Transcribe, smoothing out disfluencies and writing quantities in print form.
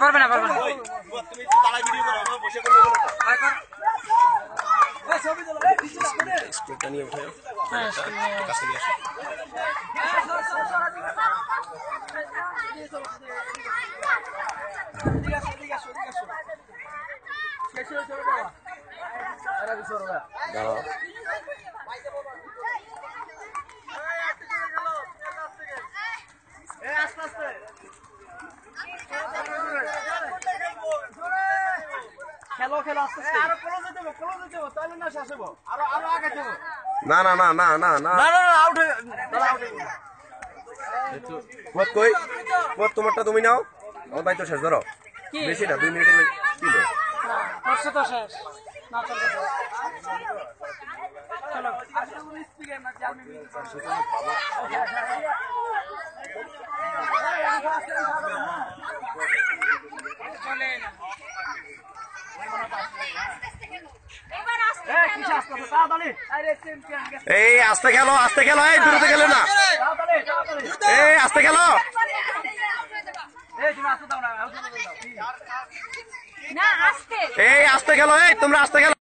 পারবে না স্কুলটা নিয়ে উঠে না না না না না না কই তোমারটা তুমি নাও আমার দায়িত্ব শেষ ধরো বেশি না 2 মিনিটের কি তো শেষ না এই আস্তে খেলো এই দূরতে খেলে না এই আস্তে খেলো এই আস্তে খেলো এই তোমরা আস্তে খেলো